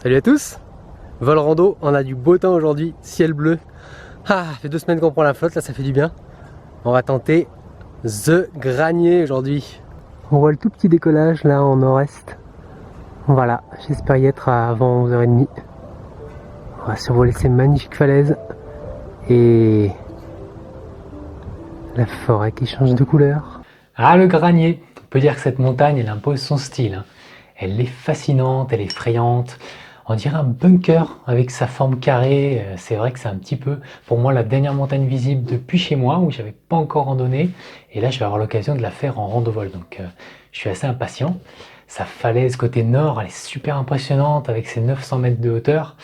Salut à tous. Vol rando, on a du beau temps aujourd'hui, ciel bleu. Ah, ça fait 2 semaines qu'on prend la flotte, là ça fait du bien. On va tenter The Granier aujourd'hui. On voit le tout petit décollage là en nord-est. Voilà, j'espère y être avant 11h30. On va survoler ces magnifiques falaises et la forêt qui change de couleur. Ah, le Granier. On peut dire que cette montagne, elle impose son style. Elle est fascinante, elle est effrayante. On dirait un bunker avec sa forme carrée. C'est vrai que c'est un petit peu, pour moi, la dernière montagne visible depuis chez moi, où j'avais pas encore randonné. Et là, je vais avoir l'occasion de la faire en rando-vol. Donc, je suis assez impatient. Sa falaise côté nord, elle est super impressionnante avec ses 900 mètres de hauteur.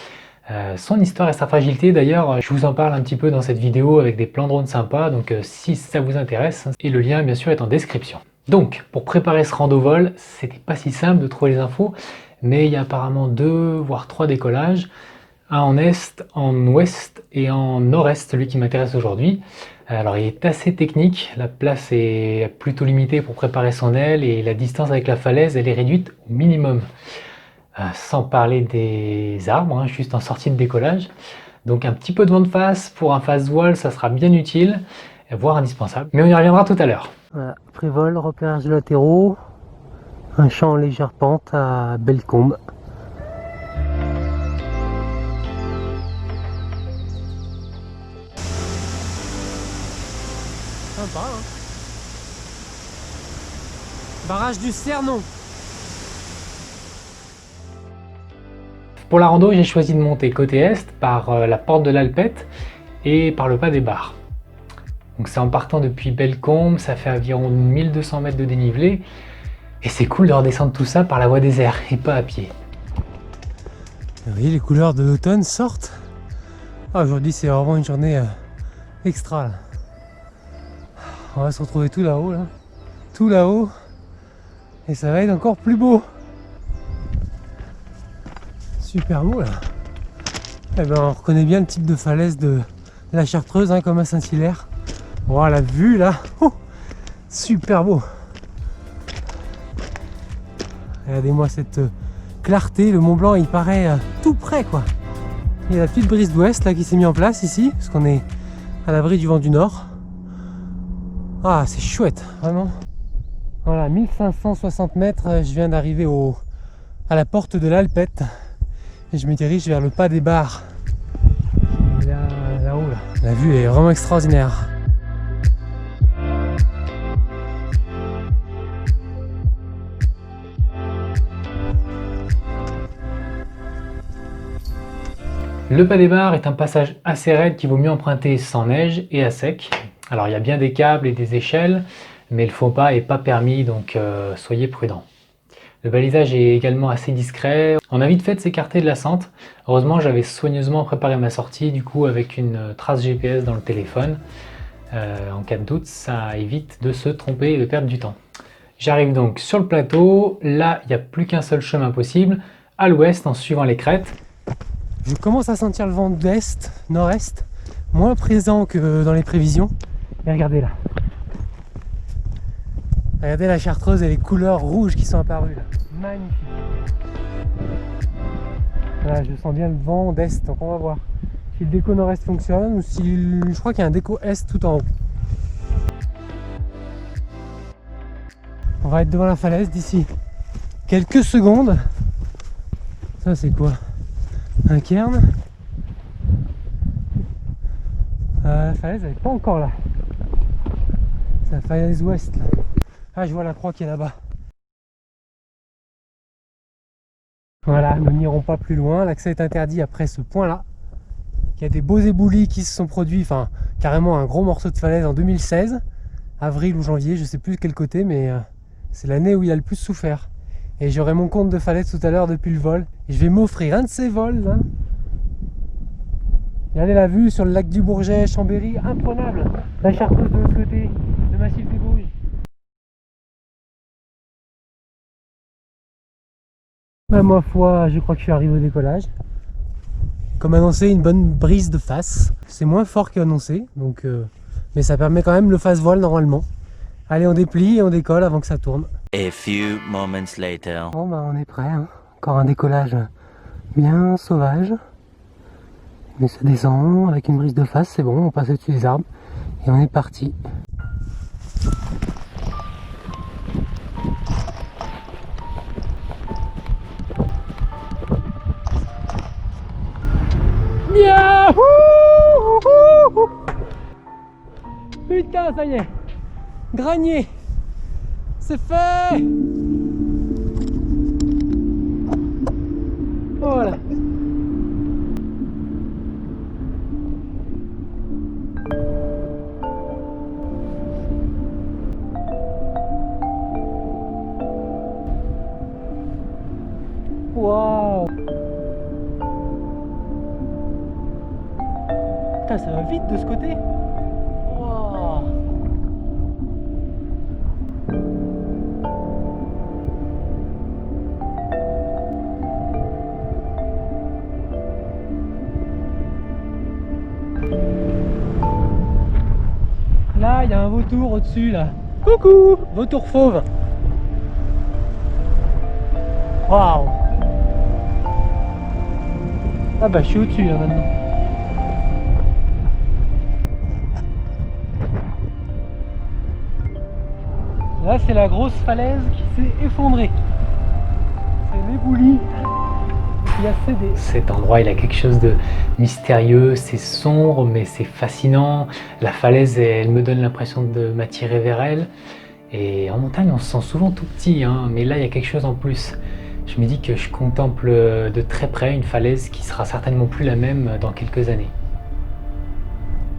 Son histoire et sa fragilité, d'ailleurs, je vous en parle un petit peu dans cette vidéo avec des plans drone sympas. Donc, si ça vous intéresse, et le lien, bien sûr, est en description. Donc, pour préparer ce rando-vol, c'était pas si simple de trouver les infos, mais il y a apparemment 2 voire 3 décollages, un en est, en ouest et en nord-est, celui qui m'intéresse aujourd'hui. Alors il est assez technique, la place est plutôt limitée pour préparer son aile et la distance avec la falaise elle est réduite au minimum. Sans parler des arbres, juste en sortie de décollage. Donc un petit peu de vent de face pour un face voile, ça sera bien utile, voire indispensable, mais on y reviendra tout à l'heure. Voilà, prévol, repérage de latéraux, un champ en légère pente à Bellecombe. Sympa, hein. Barrage du Cernon. Pour la rando, j'ai choisi de monter côté est par la porte de l'Alpette et par le pas des Barres. Donc c'est en partant depuis Bellecombe, ça fait environ 1200 mètres de dénivelé et c'est cool de redescendre tout ça par la voie des airs et pas à pied. Vous voyez, les couleurs de l'automne sortent. Ah, aujourd'hui c'est vraiment une journée extra là. On va se retrouver tout là-haut là. Tout là-haut. Et ça va être encore plus beau. Super beau là. Eh ben, on reconnaît bien le type de falaise de la Chartreuse, comme à Saint-Hilaire. Voilà la vue là. Oh, super beau. Regardez-moi cette clarté. Le Mont Blanc il paraît tout près quoi. Il y a la petite brise d'ouest là qui s'est mise en place ici, parce qu'on est à l'abri du vent du nord. Ah, c'est chouette, vraiment. Voilà, 1560 mètres, je viens d'arriver à la porte de l'Alpette. Et je me dirige vers le pas des Barres. Là-haut, là. La vue est vraiment extraordinaire. Le pas des Barres est un passage assez raide qu'il vaut mieux emprunter sans neige et à sec. Alors il y a bien des câbles et des échelles, mais le faux pas n'est pas permis, donc soyez prudents. Le balisage est également assez discret. On a vite fait de s'écarter de la sente. Heureusement, j'avais soigneusement préparé ma sortie, du coup avec une trace GPS dans le téléphone. En cas de doute, ça évite de se tromper et de perdre du temps. J'arrive donc sur le plateau. Là, il n'y a plus qu'un seul chemin possible, à l'ouest en suivant les crêtes. Je commence à sentir le vent d'est, nord-est, moins présent que dans les prévisions. Et regardez là. Regardez la Chartreuse et les couleurs rouges qui sont apparues là. Magnifique. Voilà, je sens bien le vent d'est, donc on va voir si le déco nord-est fonctionne ou si je crois qu'il y a un déco est tout en haut. On va être devant la falaise d'ici quelques secondes. Ça c'est quoi? Un cairn. La falaise elle n'est pas encore là. C'est la falaise ouest là. Ah, je vois la croix qui est là-bas. Voilà, nous n'irons pas plus loin. L'accès est interdit après ce point-là. Il y a des beaux éboulis qui se sont produits, enfin carrément un gros morceau de falaise en 2016, avril ou janvier, je sais plus de quel côté, mais c'est l'année où il a le plus souffert. Et j'aurai mon compte de falaise tout à l'heure depuis le vol. Et je vais m'offrir un de ces vols là. Regardez la vue sur le lac du Bourget, Chambéry, imprenable. La Chartreuse de l'autre côté, le massif des Vosges. Bah, ma foi, je crois que je suis arrivé au décollage. Comme annoncé, une bonne brise de face. C'est moins fort qu'annoncé, donc mais ça permet quand même le face voile normalement. Allez, on déplie et on décolle avant que ça tourne. A few moments later. Bon bah on est prêt, hein. Encore un décollage bien sauvage. Mais ça descend avec une brise de face, c'est bon, on passe au-dessus des arbres et on est parti. Yahoo! Putain, ça y est, Granier, c'est fait. Voilà. Waouh! Putain, ça va vite de ce côté. Waouh! Là, il y a un vautour au-dessus, là. Coucou! Vautour fauve. Waouh! Ah bah, je suis au-dessus, là, maintenant. Là, c'est la grosse falaise qui s'est effondrée. C'est l'éboulis qui a cédé. Cet endroit, il a quelque chose de mystérieux, c'est sombre, mais c'est fascinant. La falaise, elle me donne l'impression de m'attirer vers elle. Et en montagne, on se sent souvent tout petit, hein, mais là, il y a quelque chose en plus. Je me dis que je contemple de très près une falaise qui sera certainement plus la même dans quelques années.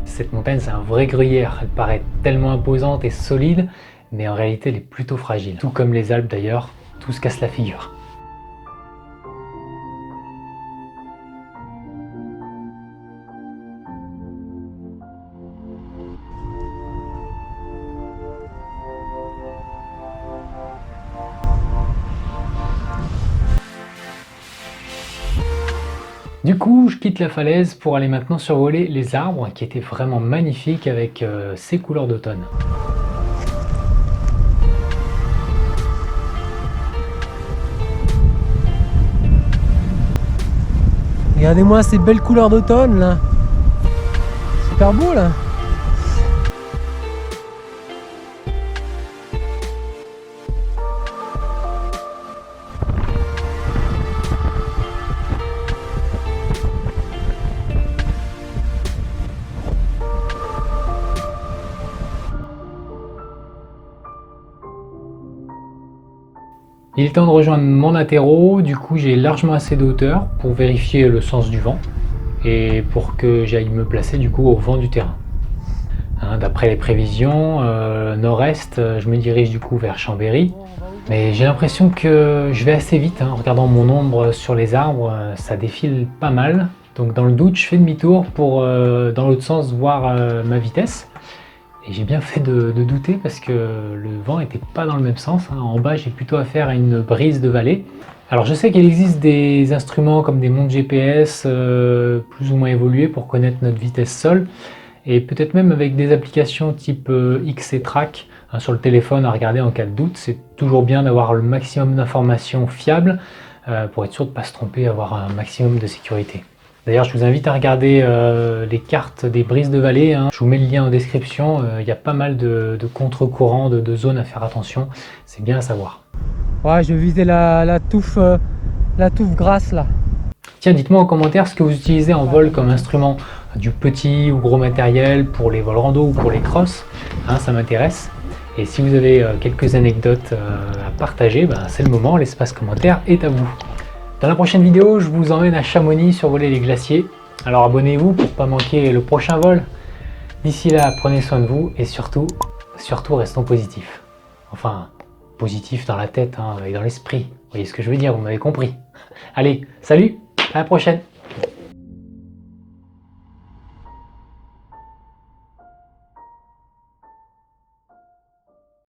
Cette montagne, c'est un vrai gruyère. Elle paraît tellement imposante et solide, mais en réalité, elle est plutôt fragile. Tout comme les Alpes d'ailleurs, tout se casse la figure. Du coup, je quitte la falaise pour aller maintenant survoler les arbres qui étaient vraiment magnifiques avec ces couleurs d'automne. Regardez-moi ces belles couleurs d'automne là. Super beau là. Il est temps de rejoindre mon atterro, du coup j'ai largement assez de hauteur pour vérifier le sens du vent et pour que j'aille me placer du coup au vent du terrain. Hein, d'après les prévisions, nord-est, je me dirige du coup vers Chambéry, mais j'ai l'impression que je vais assez vite, hein, en regardant mon ombre sur les arbres, ça défile pas mal, donc dans le doute je fais demi-tour pour dans l'autre sens voir ma vitesse. Et j'ai bien fait de douter parce que le vent n'était pas dans le même sens, hein. En bas, j'ai plutôt affaire à une brise de vallée. Alors je sais qu'il existe des instruments comme des montres GPS plus ou moins évolués pour connaître notre vitesse sol. Et peut-être même avec des applications type X et Track hein, sur le téléphone à regarder en cas de doute. C'est toujours bien d'avoir le maximum d'informations fiables pour être sûr de ne pas se tromper et avoir un maximum de sécurité. D'ailleurs, je vous invite à regarder les cartes des brises de vallée, hein. Je vous mets le lien en description. Il y a pas mal de contre-courants, de zones à faire attention. C'est bien à savoir. Ouais, je vais viser la touffe grasse là. Tiens, dites-moi en commentaire ce que vous utilisez en vol comme instrument. Du petit ou gros matériel pour les vols rando ou pour les crosses. Hein, ça m'intéresse. Et si vous avez quelques anecdotes à partager, ben, c'est le moment. L'espace commentaire est à vous. Dans la prochaine vidéo, je vous emmène à Chamonix survoler les glaciers. Alors abonnez-vous pour ne pas manquer le prochain vol. D'ici là, prenez soin de vous et surtout restons positifs. Enfin, positifs dans la tête hein, et dans l'esprit. Vous voyez ce que je veux dire, vous m'avez compris. Allez, salut, à la prochaine.